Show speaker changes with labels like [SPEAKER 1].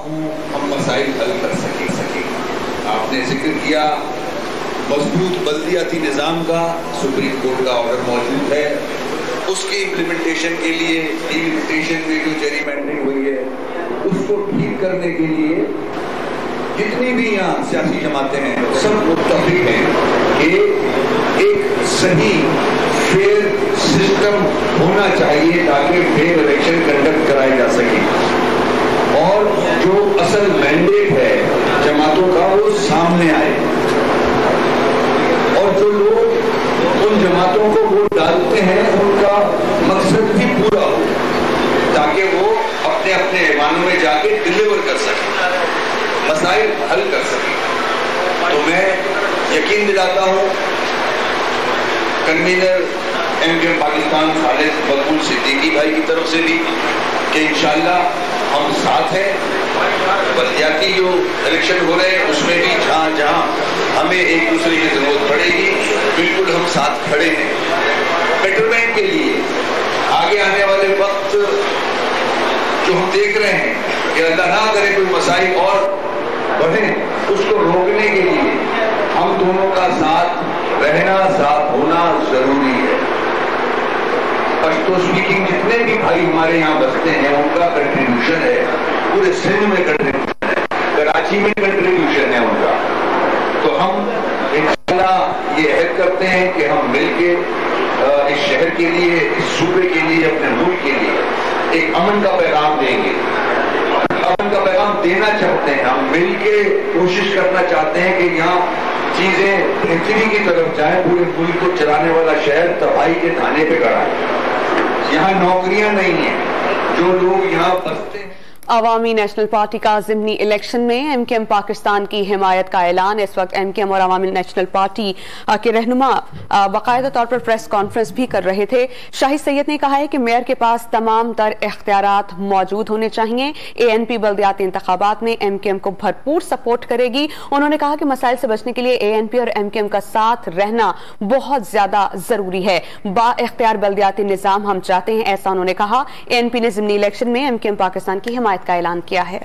[SPEAKER 1] हूँ हम मसाइल हल कर सकें। आपने जिक्र किया मजबूत बल्दियाती निज़ाम का, सुप्रीम कोर्ट का ऑर्डर मौजूद है, उसके इम्प्लीमेंटेशन के लिए डिलिमिटेशन में जो जेरीमैंडरिंग हुई है उसको ठीक करने के लिए जितनी भी यहाँ सियासी जमातें हैं सब मुत्तफिक हैं कि एक सही फेयर सिस्टम होना चाहिए ताकि फेयर इलेक्शन कंडक्ट कराए जा सके और जो असल मैंडेट है जमातों का वो सामने आए और जो लोग उन जमातों को वोट डालते हैं उनका मकसद भी पूरा हो ताकि वो अपने अपने ऐवानों में जाके डिलीवर कर सकें, मसाइल हल कर सकें। तो मैं यकीन दिलाता हूँ कन्वीनर एमकेएम पाकिस्तान खालिद मकबूल सिद्दीकी भाई की तरफ से भी कि इंशाअल्लाह हम साथ हैं। बल्दियाती जो इलेक्शन हो रहे हैं उसमें भी जहाँ जहाँ हमें एक दूसरे की जरूरत पड़ेगी बिल्कुल हम साथ खड़े हैं। बेटरमेंट के लिए आगे आने वाले वक्त जो हम देख रहे हैं कि अल्लाह ना करे कोई मसाइल और बढ़े, उसको रोकने के लिए हम दोनों का साथ रहना, साथ होना जरूरी है। पश्तो स्पीकिंग जितने भी भाई हमारे यहाँ बसते हैं उनका कंट्रीब्यूशन है, पूरे सिंध में कंट्रीब्यूशन है, कराची में कंट्रीब्यूशन है उनका। तो हम इंशाअल्लाह ये अहद करते हैं कि हम मिलके इस शहर के लिए, इस सूबे के लिए, अपने मुल्क के लिए एक अमन का पैगाम देंगे। अमन का पैगाम देना चाहते हैं, हम मिलके कोशिश करना चाहते हैं कि यहाँ चीजें बेहतरी की तरफ जाए। पूरे मुल्क को चलाने वाला शहर तबाही के खाने पे खड़ा है, यहाँ नौकरियां नहीं है, जो लोग यहाँ बसते हैं।
[SPEAKER 2] अवामी नेशनल पार्टी का ज़िमनी इलेक्शन में एमकेएम पाकिस्तान की हिमायत का ऐलान। इस वक्त एमकेएम और अवामी नेशनल पार्टी के रहनुमा बाकायदा तौर पर प्रेस कॉन्फ्रेंस भी कर रहे थे। शाहिद सैयद ने कहा है कि मेयर के पास तमाम तर इख्तियारात मौजूद होने चाहिए। एएनपी बल्दियाती इंतखाबात में एमकेएम को भरपूर सपोर्ट करेगी। उन्होंने कहा कि मसाइल से बचने के लिए एएनपी और एमकेएम का साथ रहना बहुत ज्यादा जरूरी है। बा इख्तियार बल्दियाती निजाम हम चाहते हैं, ऐसा उन्होंने कहा। एएनपी ने ज़िमनी इलेक्शन में एमकेएम पाकिस्तान की हिमायत का ऐलान किया है।